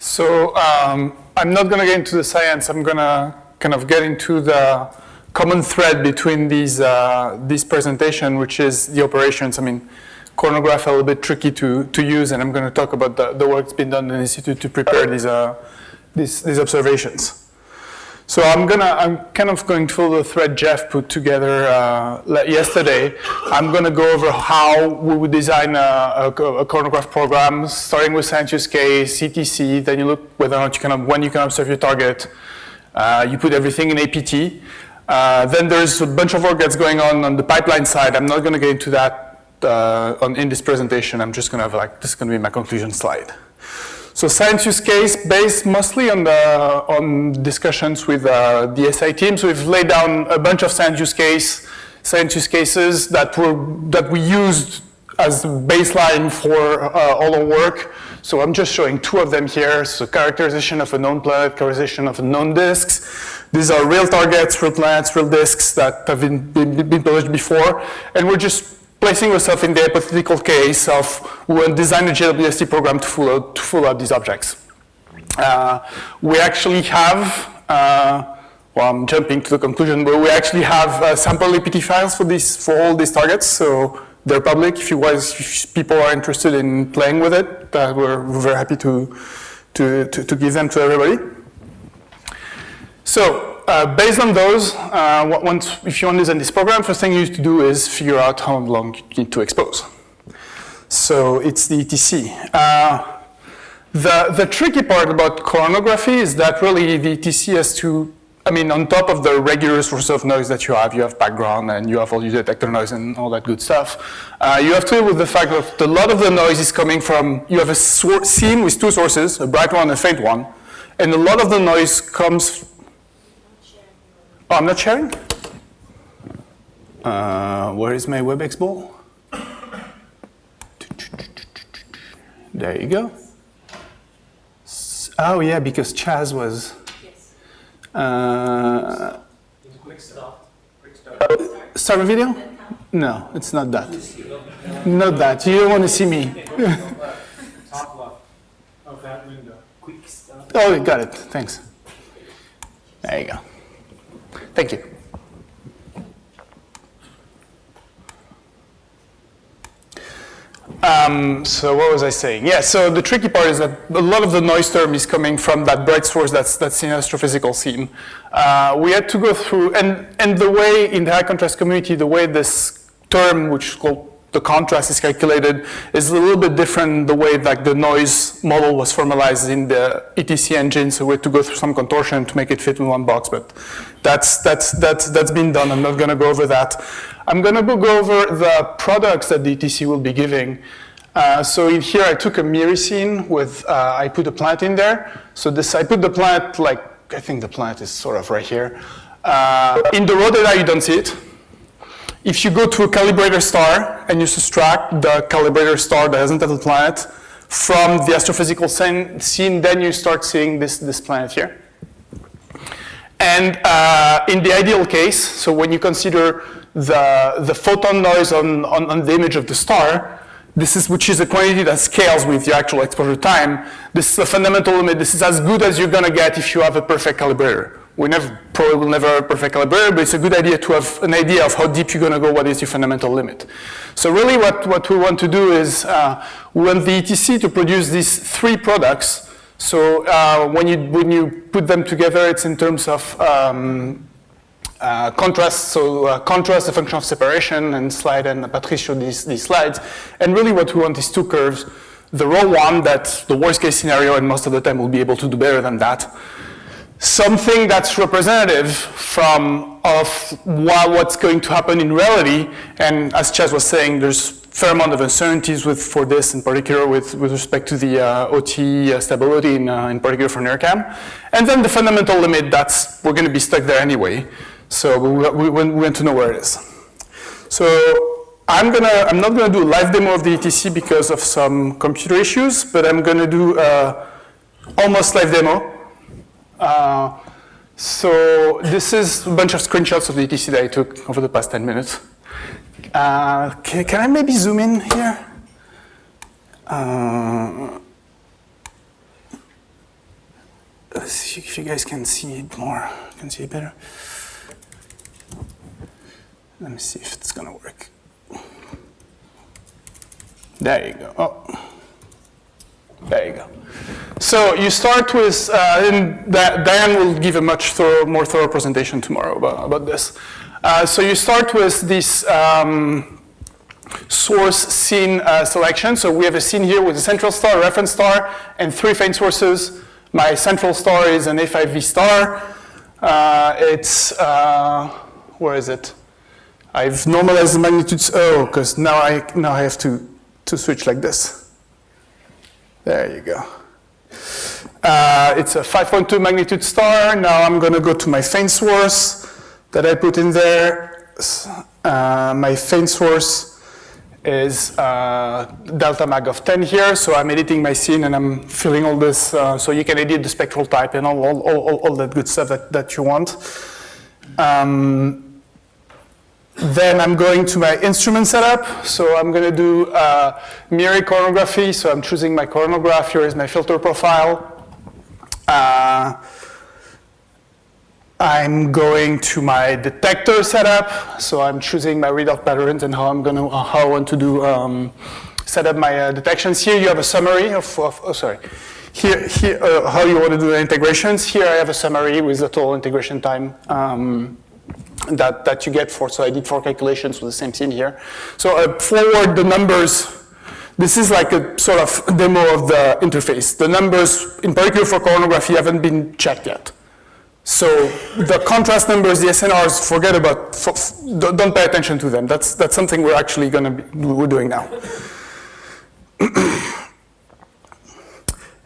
So I'm not going to get into the science. I'm going to kind of get into the common thread between this presentation, which is the operations. I mean, Coronograph a little bit tricky to use, and I'm going to talk about the work that's been done in the institute to prepare these observations. So I'm kind of going to follow the thread Jeff put together yesterday. I'm going to go over how we would design a Coronograph program, starting with science use case, ETC. Then you look whether or not when you can observe your target. You put everything in APT. Then there's a bunch of work that's going on the pipeline side. I'm not going to get into that in this presentation. I'm just going to have this is going to be my conclusion slide. So science use case based mostly on discussions with the ESAC team. So we've laid down a bunch of science use cases that we used as baseline for all our work. So I'm just showing two of them here. So characterization of a known planet, characterization of known disks. These are real targets, real planets, real disks that have been published before. And we're just placing ourselves in the hypothetical case of we want to design a JWST program to follow up these objects. We actually have, well, I'm jumping to the conclusion, but we actually have sample APT files for all these targets. So they're public. If people are interested in playing with it, we're very happy to give them to everybody. So based on those, if you want to design this program, first thing you need to do is figure out how long you need to expose. So it's the ETC. The tricky part about coronography is that really the ETC has to, I mean, on top of the regular source of noise that you have background and you have all your detector noise and all that good stuff. You have to deal with the fact that a lot of the noise is coming from, you have a scene with two sources, a bright one and a faint one, and a lot of the noise comes. Oh, I'm not sharing? Where is my WebEx ball? There you go. Oh yeah, because Chaz was. Quick start. Start a video? No, it's not that. Not that. You don't want to see me. Top left of that window. Quick start. Oh, you got it. Thanks. There you go. Thank you. So what was I saying? Yeah, so the tricky part is that a lot of the noise term is coming from that bright source that's in astrophysical scene. We had to go through, and the way in the high contrast community, the way this term, which is called the contrast, is calculated is a little bit different the way that the noise model was formalized in the ETC engine. So we had to go through some contortion to make it fit in one box, but that's been done. I'm not going to go over that. I'm going to go over the products that the ETC will be giving. So in here, I took a mirror scene with, I put a planet in there. So I put the planet, I think the planet is sort of right here. In the raw data, you don't see it. If you go to a calibrator star and you subtract the calibrator star that doesn't have the planet from the astrophysical scene, then you start seeing this planet here. And in the ideal case, so when you consider the photon noise on the image of the star, which is a quantity that scales with your actual exposure time, this is a fundamental limit. This is as good as you're going to get if you have a perfect calibrator. We probably will never have a perfect calibrator, but it's a good idea to have an idea of how deep you're going to go, what is your fundamental limit. So really what we want to do is we want the ETC to produce these three products. So when you put them together, it's in terms of contrast. So contrast, a function of separation, and Patrice showed these slides. And really what we want is two curves. The raw one, that's the worst case scenario, and most of the time we'll be able to do better than that. Something that's representative of what's going to happen in reality. And as Chaz was saying, there's a fair amount of uncertainties for this, in particular with respect to the OT stability, in particular for NIRCam. And then the fundamental limit, we're going to be stuck there anyway. So we want to know where it is. So I'm not going to do a live demo of the ETC because of some computer issues, but I'm going to do almost live demo. So this is a bunch of screenshots of the ETC that I took over the past 10 minutes. Can I maybe zoom in here? you guys can see it more, can see it better. Let me see if it's gonna work. There you go. Oh, there you go. So you start with, and Diane will give a much more thorough presentation tomorrow about this. So you start with this source scene selection. So we have a scene here with a central star, a reference star, and 3 faint sources. My central star is an A5V star. Where is it? I've normalized the magnitudes. Oh, because now I have to switch like this. There you go. It's a 5.2 magnitude star. Now I'm going to go to my faint source that I put in there. My faint source is delta mag of 10 here. So I'm editing my scene and I'm filling all this. So you can edit the spectral type and all that good stuff that you want. Then I'm going to my instrument setup. So I'm going to do mirror coronography. So I'm choosing my coronagraph. Here is my filter profile. I'm going to my detector setup. So I'm choosing my readout patterns and how I want to do set up my detections. Here you have a summary of Here how you want to do the integrations. Here I have a summary with the total integration time. That you get for, so I did 4 calculations with the same scene here. So forward the numbers, this is like a sort of demo of the interface. The numbers, in particular for coronography, haven't been checked yet. So the contrast numbers, the SNRs, forget about, don't pay attention to them. That's something we're actually we're doing now.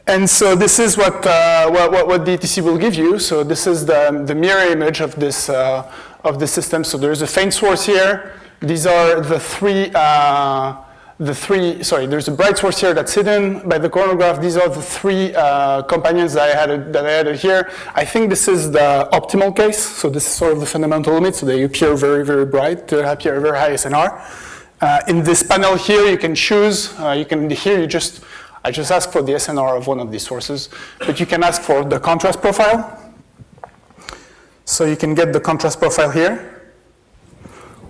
And so this is what the ETC will give you. So this is the mirror image of this system. So there's a faint source here. These are there's a bright source here that's hidden by the coronagraph. These are the 3 companions that I added here. I think this is the optimal case. So this is sort of the fundamental limit. So they appear very, very bright. They appear very high SNR. In this panel here, you can choose. I just ask for the SNR of one of these sources, but you can ask for the contrast profile. So you can get the contrast profile here.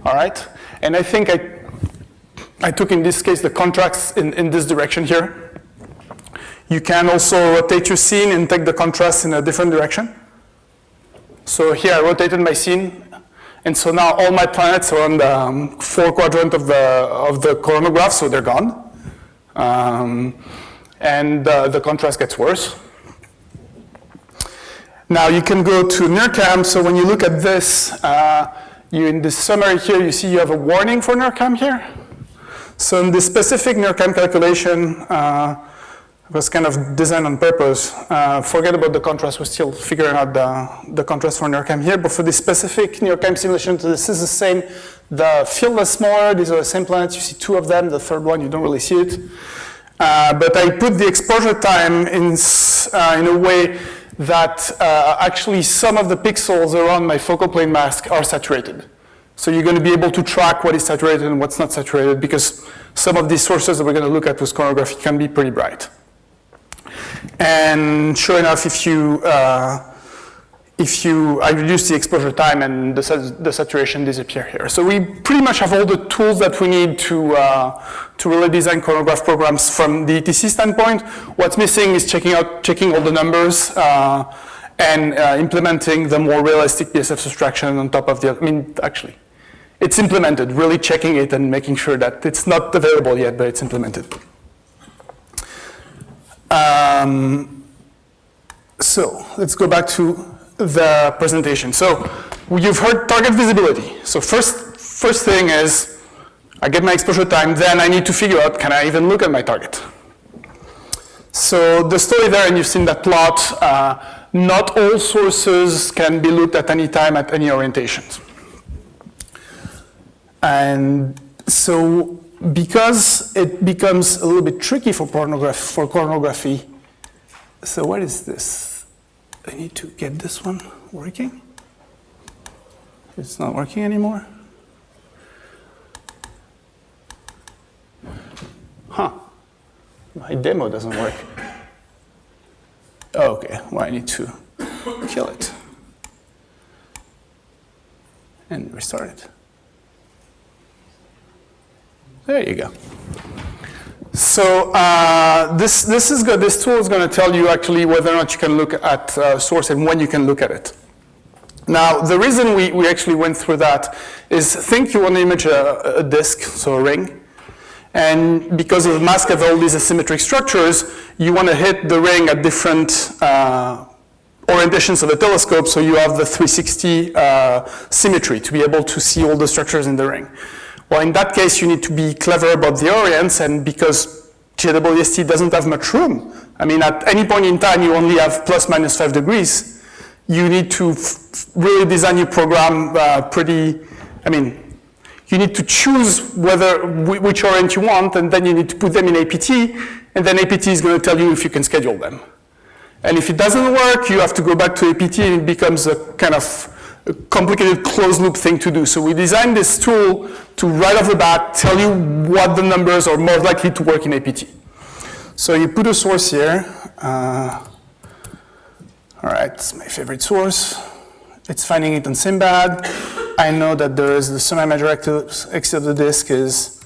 All right, and I think I took in this case the contrast in this direction here. You can also rotate your scene and take the contrast in a different direction. So here I rotated my scene, and so now all my planets are on the 4 quadrant of the coronagraph, so they're gone. And the contrast gets worse. Now you can go to NIRCam. So when you look at this, in this summary here, you see you have a warning for NIRCam here. So in this specific NIRCam calculation, was kind of designed on purpose. Forget about the contrast. We're still figuring out the contrast for NIRCam here. But for this specific NIRCam simulation, this is the same. The field is smaller. These are the same planets. You see 2 of them. The third one, you don't really see it. But I put the exposure time in a way that actually some of the pixels around my focal plane mask are saturated. So you're going to be able to track what is saturated and what's not saturated, because some of these sources that we're going to look at with coronography can be pretty bright. And sure enough, I reduce the exposure time and the saturation disappear here. So we pretty much have all the tools that we need to really design chronograph programs from the ETC standpoint. What's missing is checking all the numbers and implementing the more realistic PSF subtraction on top of actually, it's implemented, really checking it and making sure that it's not available yet, but it's implemented. So let's go back to the presentation. So you've heard target visibility. So first thing is I get my exposure time, then I need to figure out, can I even look at my target? So the story there, and you've seen that plot, not all sources can be looked at any time at any orientations. And so because it becomes a little bit tricky for coronography, so what is this? I need to get this one working. It's not working anymore. Huh. My demo doesn't work. Oh, okay, well, I need to kill it. And restart it. There you go. So this is good. This tool is going to tell you actually whether or not you can look at source and when you can look at it. Now, the reason we actually went through that is think you want to image a disk, so a ring. And because of the mask of all these asymmetric structures, you want to hit the ring at different orientations of the telescope, so you have the 360 symmetry to be able to see all the structures in the ring. Well, in that case, you need to be clever about the orients, and because JWST doesn't have much room, I mean, at any point in time, you only have plus minus 5 degrees, you need to really design your program you need to choose which orient you want, and then you need to put them in APT, and then APT is going to tell you if you can schedule them. And if it doesn't work, you have to go back to APT, and it becomes a kind of a complicated closed loop thing to do. So we designed this tool to right off the bat tell you what the numbers are more likely to work in APT. So you put a source here. All right, it's my favorite source. It's finding it on Simbad. I know that there is the semi-major axis of the disk is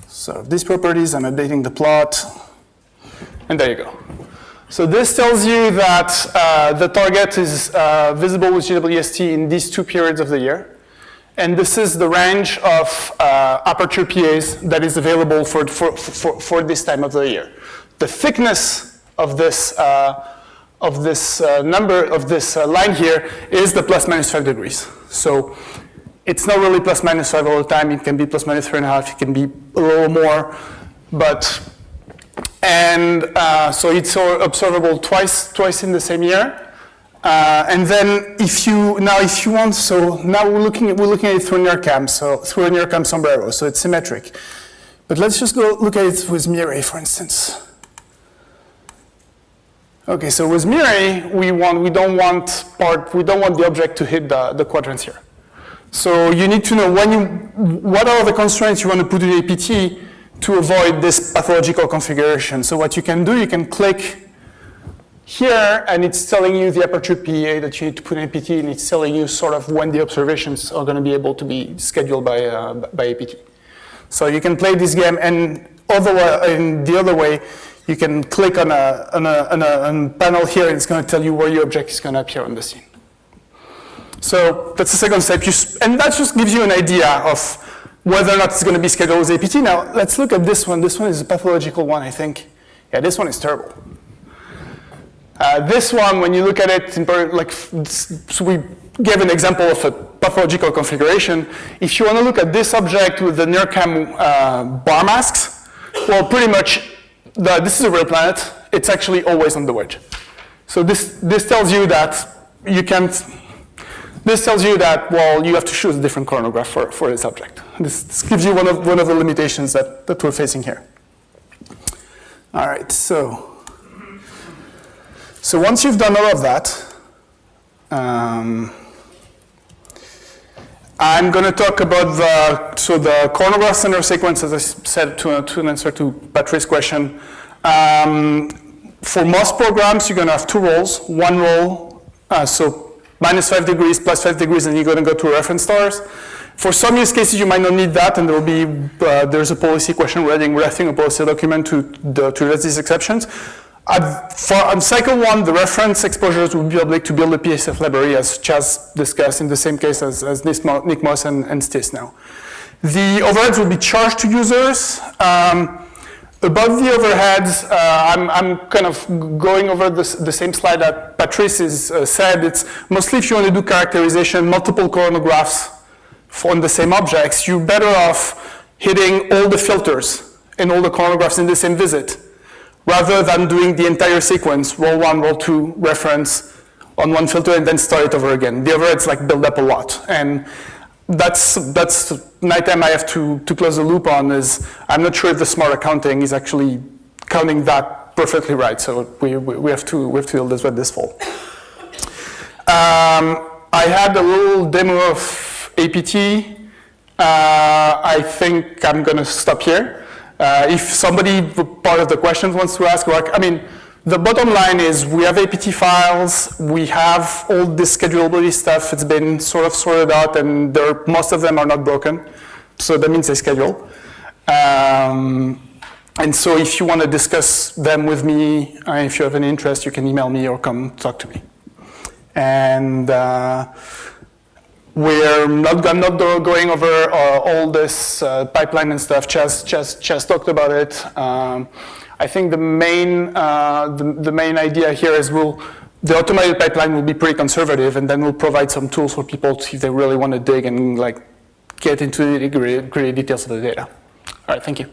so these properties. I'm updating the plot, and there you go. So this tells you that the target is visible with JWST in these 2 periods of the year, and this is the range of aperture PAs that is available for this time of the year. The thickness of this line here is the plus minus 5 degrees. So it's not really plus minus 5 all the time. It can be plus minus 3.5. It can be a little more, but so it's observable twice in the same year. And then if you want, so now we're looking at it through NIRCam, so through a NIRCam sombrero, so it's symmetric. But let's just go look at it with Mire, for instance. Okay, so with Mire, we don't want the object to hit the quadrants here. So you need to know what are the constraints you want to put in APT to avoid this pathological configuration. So what you can do, you can click here, and it's telling you the aperture PA that you need to put in APT, and it's telling you sort of when the observations are going to be able to be scheduled by APT. So you can play this game, and the other way, you can click on a panel here, and it's going to tell you where your object is going to appear on the scene. So that's the second step, and that just gives you an idea of whether or not it's going to be scheduled with APT. Now, let's look at this one. This one is a pathological one, I think. Yeah, this one is terrible. This one, when you look at it, so we gave an example of a pathological configuration. If you want to look at this object with the NIRCam bar masks, well, pretty much, this is a real planet. It's actually always on the wedge. So this tells you that you can't. This tells you that, well, you have to choose a different coronagraph for this object. This gives you one of the limitations that we're facing here. All right, so once you've done all of that, I'm going to talk about the coronagraph center sequence, as I said, to answer to Patrick's question. For most programs, you're going to have 2 roles. One role, so minus 5 degrees, plus 5 degrees, and you're going to go to reference stars. For some use cases, you might not need that, and there's a policy question we're drafting a policy document to address these exceptions. On cycle 1, the reference exposures will be able to build a PSF library, as Chaz discussed, in the same case as Nick Moss and Stis now. The overheads will be charged to users. Above the overheads, I'm kind of going over the same slide that Patrice said. It's mostly if you want to do characterization, multiple coronagraphs on the same objects, you're better off hitting all the filters and all the coronagraphs in the same visit, rather than doing the entire sequence, roll 1, roll 2, reference on one filter, and then start it over again. The overheads build up a lot. And that's nighttime I have to close the loop on is I'm not sure if the smart accounting is actually counting that perfectly right. So we have to deal with this fall. I had a little demo of APT. I think I'm going to stop here. If somebody, part of the questions wants to ask, The bottom line is we have APT files, we have all this schedulability stuff, it's been sort of sorted out, and most of them are not broken, so that means they schedule. And so if you want to discuss them with me, if you have any interest, you can email me or come talk to me. And I'm not going over all this pipeline and stuff. Chas talked about it. I think the main idea here is the automated pipeline will be pretty conservative, and then we'll provide some tools for people if they really want to dig and get into the gritty details of the data. All right, thank you.